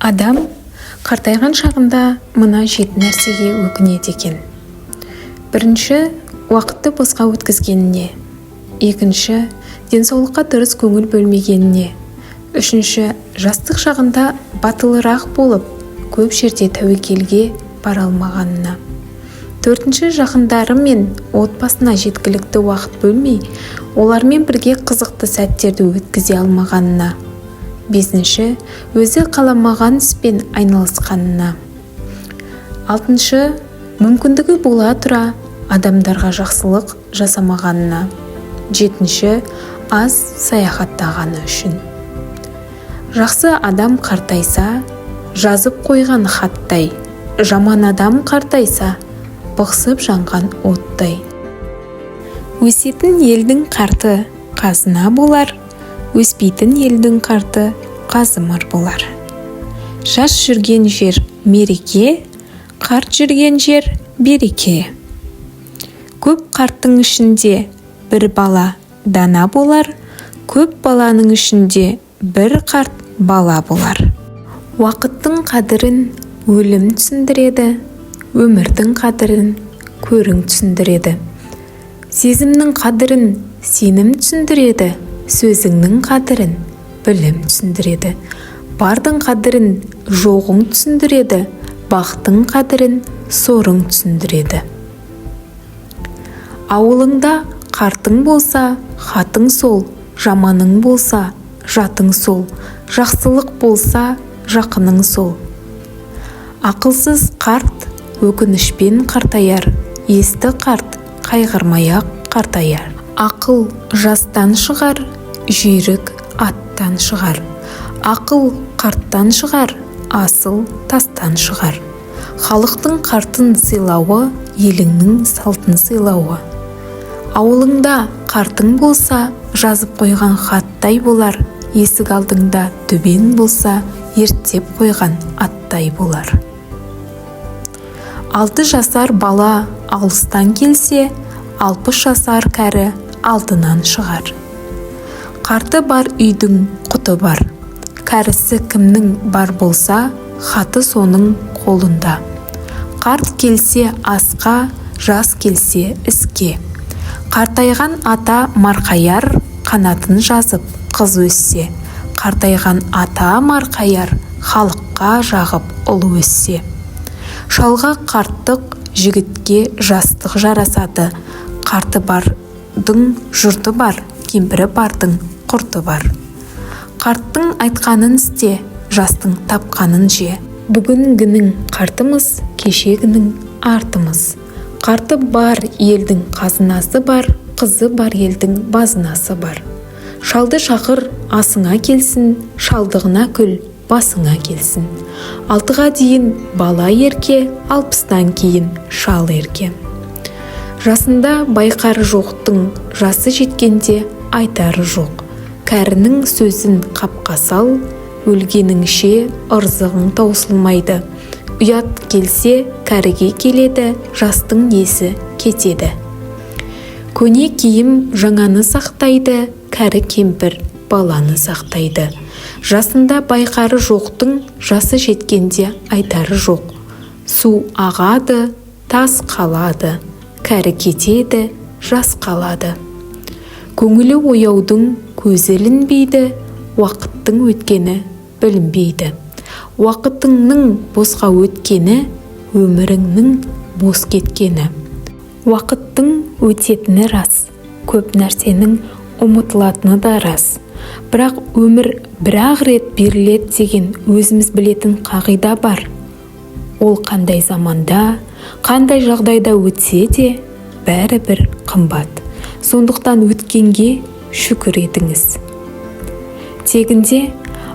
Адам қартайған шағында мына 7 нәрсеге өкінеді екен. Бірінші, уақытты босқа өткізгеніне. Екінші, денсаулыққа дұрыс көңіл бөлмегеніне. Үшінші, жастық шағында батылырақ болып, көп жерде тәуекелге бара алмағанына. Төртінші, жақындары мен отбасына жеткілікті уақыт бөлмей, олармен бірге қызықты сәттерді өткізе алмағанына. Бесінші, өзі қаламаған іспен айналысқанына. Алтыншы, мүмкіндігі бола тұра адамдарға жақсылық жасамағанына. Жетінші, аз саяхаттағаны үшін. Жақсы адам қартайса, жазып қойған хаттай, жаман адам қартайса, бықсып жанған оттай. Өсетін елдің қарты қазына болар, өспейтін елдің қарты қазымыр болар. Жас жүрген жер мереке, қарт жүрген жер береке. Көп қарттың ішінде бір бала дана болар, көп баланың ішінде бір қарт бала болар. Уақыттың қадірін өлім түсіндіреді, өмірдің қадірін көрің түсіндіреді. Сезімнің қадірін сенім түсіндіреді, сөзіңнің қадірін білім түсіндіреді. Бардың қадірін жоғың түсіндіреді, бақтың қадірін сорың түсіндіреді. Ауылыңда қартың болса, хатың сол, жаманың болса, жатың сол, жақсылық болса, жақының сол. Ақылсыз қарт өкінішпен қартаяр, есті қарт қайғырмай-ақ қартаяр. Ақыл жастан шығар, жүйрік аттан шығар. Ақыл қарттан шығар, асыл тастан шығар. Халықтың қартын сыйлауы, еліңнің салтын сыйлауы. Ауылыңда қартың болса, жазып қойған хаттай болар. Есік алдыңда төбең болса, ерттеп қойған аттай болар. 6 жасар бала алыстан келсе, 60 жасар кәрі алдынан шығар. Қарты бар үйдің құты бар. Кәрісі кімнің бар болса, хаты соның қолында. Қарт келсе асқа, жас келсе іске. Қартайған ата марқаяр, қанатын жазып қыз өссе. Қартайған ата марқаяр, халыққа жағып ұл өссе. Шалға қарттық, жігітке жастық жарасады. Қарты бардың жұрты бар, кемпірі бардың құрты бар. Қарттың айтқанын істе, жастың тапқанын же. Бүгінгінің қартымыз, кешегінің артымыз. Қарты бар елдің қазынасы бар, қызы бар елдің базынасы бар. Шалды шақыр асыңа келсін, шалдығына күл басыңа келсін. 6-ға дейін бала ерке, 60-тан кейін шал ерке. Жасында байқары жоқтың, жасы жеткенде айтары жоқ. Кәрінің сөзін қапқа сал, өлгеніңше ырзығың таусылмайды. Ұят келсе кәріге келеді, жастың несі кетеді. Көне киім жаңаны сақтайды, кәрі кемпір баланы сақтайды. Жасында байқары жоқтың, жасы жеткенде айтары жоқ. Су ағады, тас қалады, кәрі кетеді, жас қалады. Көңілі ояудың көзі ілінбейді, уақыттың өткені білінбейді. Уақытыңның босқа өткені, өміріңнің бос кеткені. Уақыттың өтетіні рас, көп нәрсенің ұмытылатыны да рас. Бірақ өмір бір-ақ рет беріледі деген өзіміз білетін қағида бар. Ол қандай заманда, қандай жағдайда өтсе де, бәрі бір қымбат. Сондықтан өткенге шүкір етіңіз. Тегінде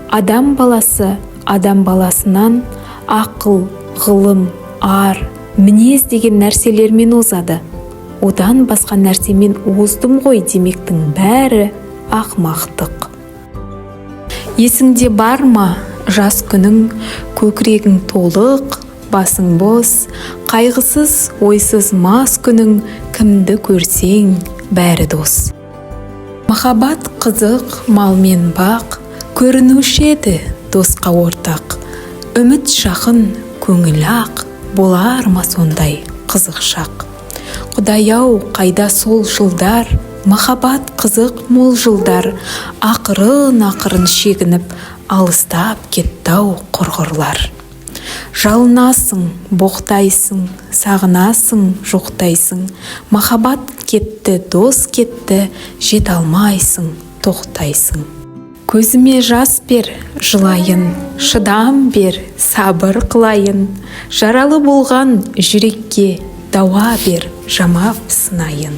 адам баласы адам баласынан ақыл, ғылым, ар, мінез деген нәрселермен озады. Одан басқа нәрсемен оздым ғой демектің бәрі ақымақтық. Есіңде бар ма жас күнің, көкірегің толық, басың бос, қайғысыз, ойсыз мас күнің, кімді көрсең бәрі дос. Махаббат қызық, мал мен бақ, көрінуші еді досқа ортақ. үміт жақын көңіл ақ, болар ма сондай қызық шақ. Құдай-ау, қайда сол жылдар, махаббат қызық мол жылдар, ақырын шегініп, алыстап кетті-ау құрғырлар. Жалынасың, боқтайсың, сағынасың, жоқтайсың, махаббат кетті, дос кетті, жете алмайсың, тоқтайсың. Көзіме жас бер, жылайын, шыдам бер, сабыр қылайын, жаралы болған жүрекке дауа бер, жамап сынайын.